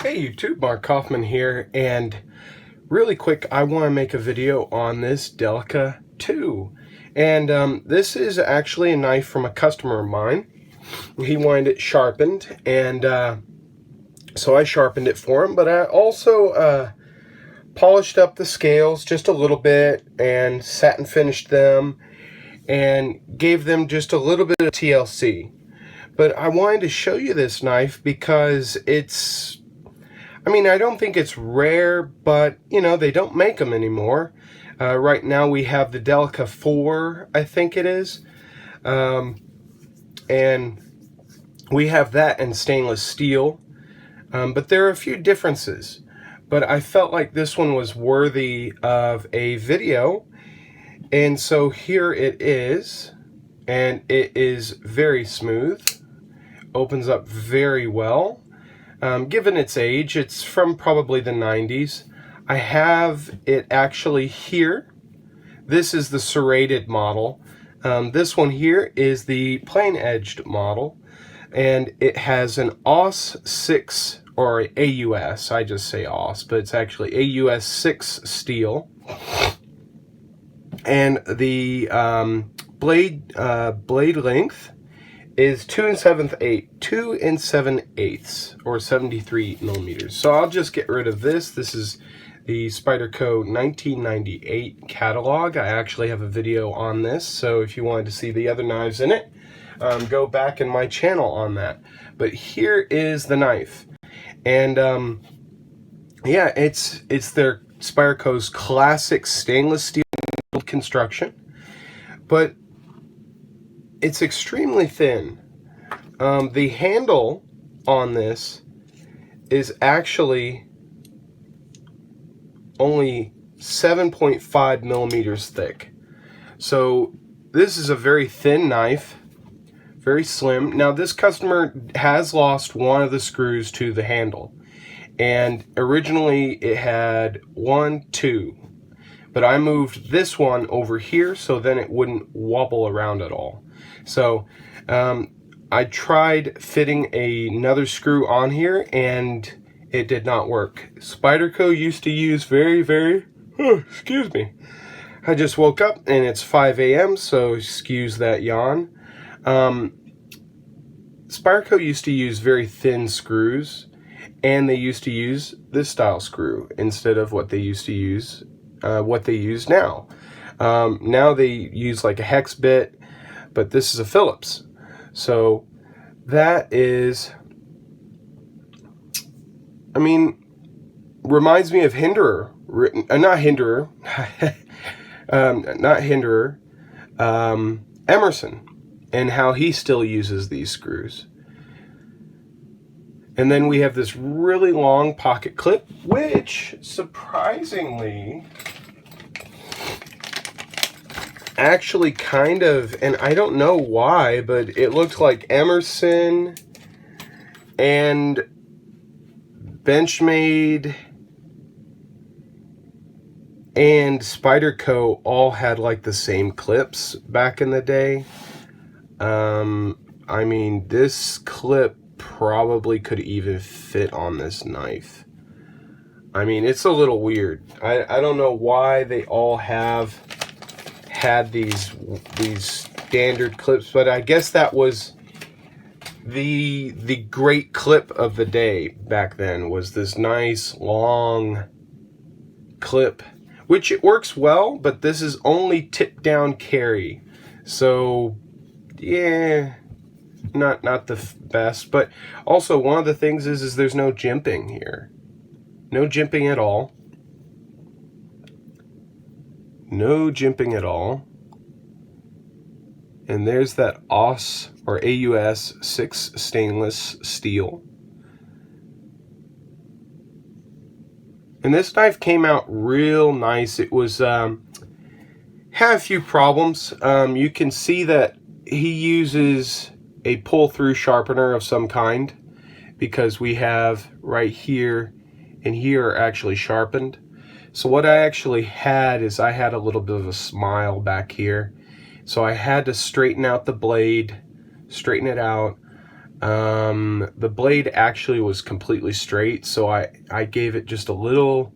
Hey YouTube, Mark Kaufman here, and really quick, I want to make a video on this Delica 2. And this is actually a knife from a customer of mine. He wanted it sharpened, and so I sharpened it for him, but I also polished up the scales just a little bit and satin finished them and gave them just a little bit of TLC. But I wanted to show you this knife because I don't think it's rare, but, you know, they don't make them anymore. Right now we have the Delica 4, I think it is. And we have that in stainless steel. But there are a few differences. But I felt like this one was worthy of a video. And so here it is. And it is very smooth. Opens up very well. Given its age, it's from probably the 90s. I have it actually here. This is the serrated model. This one here is the plain edged model. And it has an AUS 6, or AUS, I just say AUS, but it's actually AUS 6 steel. And the blade length is 2 7/8, or 73 millimeters. So I'll just get rid of this. This is the Spyderco 1998 catalog. I actually have a video on this, so if you wanted to see the other knives in it, go back in my channel on that. But here is the knife, and yeah, it's their Spyderco's classic stainless steel construction, but it's extremely thin. The handle on this is actually only 7.5 millimeters thick. So this is a very thin knife, very slim. Now this customer has lost one of the screws to the handle. And originally it had 1, 2. But I moved this one over here so then it wouldn't wobble around at all. So I tried fitting another screw on here and it did not work. Spyderco used to use excuse me. I just woke up and it's 5 a.m. so excuse that yawn. Spyderco used to use very thin screws, and they used to use this style screw instead of what they used to use, what they use now. Now they use like a hex bit, but this is a Phillips. So that is, reminds me of Hinderer, Emerson, and how he still uses these screws. And then we have this really long pocket clip, which surprisingly actually kind of, and I don't know why, but it looked like Emerson and Benchmade and Spyderco all had like the same clips back in the day. This clip probably could even fit on this knife. It's a little weird. I don't know why they all have had these standard clips, but I guess that was the great clip of the day back then, was this nice long clip, which it works well, but this is only tip down carry, so yeah, not the best. But also one of the things is there's no jimping here, no jimping at all. No jimping at all. And there's that AUS, or AUS 6 stainless steel. And this knife came out real nice. It was, had a few problems. You can see that he uses a pull-through sharpener of some kind, because we have right here and here are actually sharpened. So what I actually had is I had a little bit of a smile back here. So I had to straighten out the blade, straighten it out. The blade actually was completely straight, so I gave it just a little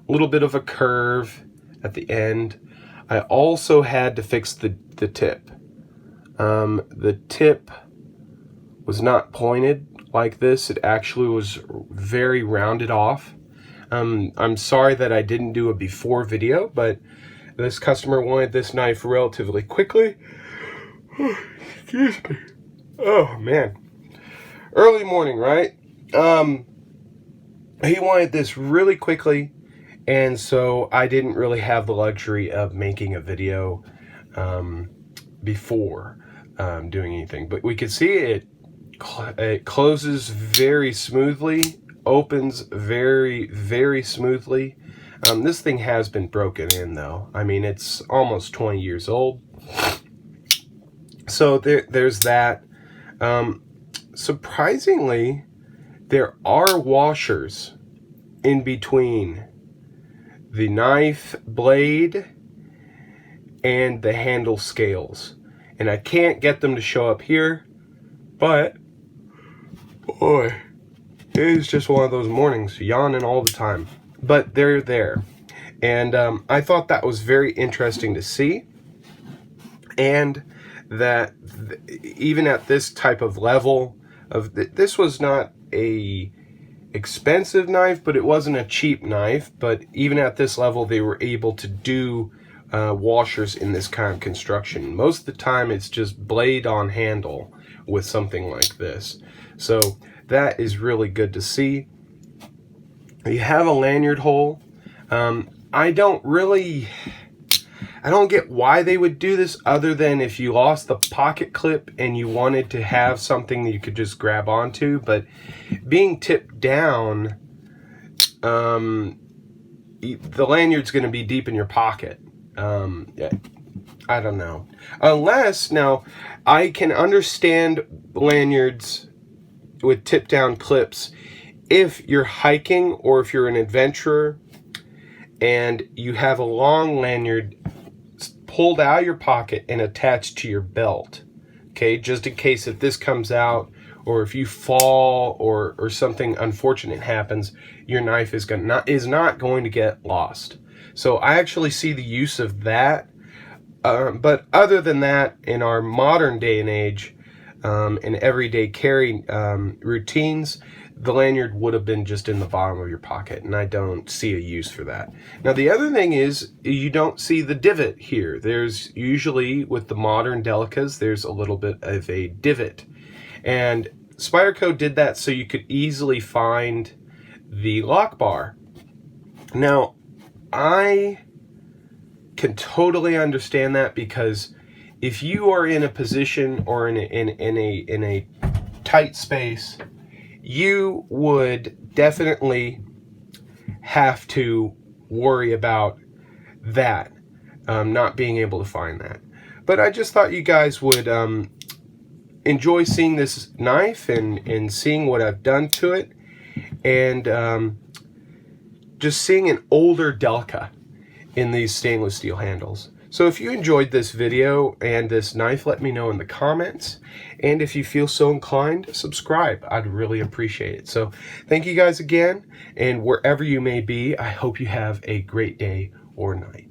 bit of a curve at the end. I also had to fix the tip. The tip was not pointed like this. It actually was very rounded off. I'm sorry that I didn't do a before video, but this customer wanted this knife relatively quickly. Excuse me. Oh man. Early morning, right? He wanted this really quickly, and so I didn't really have the luxury of making a video before doing anything. But we could see it closes very smoothly, opens very, very smoothly. This thing has been broken in though. I mean, it's almost 20 years old. So there's that. Surprisingly, there are washers in between the knife blade and the handle scales. And I can't get them to show up here, but boy, it is just one of those mornings, yawning all the time. But they're there. And I thought that was very interesting to see. And that even at this type of level of this was not a expensive knife, but it wasn't a cheap knife. But even at this level, they were able to do washers in this kind of construction. Most of the time, it's just blade on handle with something like this. So that is really good to see. You have a lanyard hole. I don't get why they would do this, other than if you lost the pocket clip and you wanted to have something that you could just grab onto. But being tipped down, the lanyard's going to be deep in your pocket. Yeah, I don't know. Unless, now, I can understand lanyards with tip down clips if you're hiking or if you're an adventurer and you have a long lanyard pulled out of your pocket and attached to your belt, okay, just in case if this comes out or if you fall or something unfortunate happens, your knife is not going to get lost. So I actually see the use of that, but other than that, in our modern day and age, in everyday carry routines, the lanyard would have been just in the bottom of your pocket, and I don't see a use for that. Now, the other thing is you don't see the divot here. There's usually, with the modern Delicas, there's a little bit of a divot. And Spyderco did that so you could easily find the lock bar. Now, I can totally understand that, because if you are in a position or in a tight space, you would definitely have to worry about that, not being able to find that. But I just thought you guys would enjoy seeing this knife and seeing what I've done to it, and just seeing an older Delica in these stainless steel handles. So if you enjoyed this video and this knife, let me know in the comments. And if you feel so inclined, subscribe. I'd really appreciate it. So thank you guys again. And wherever you may be, I hope you have a great day or night.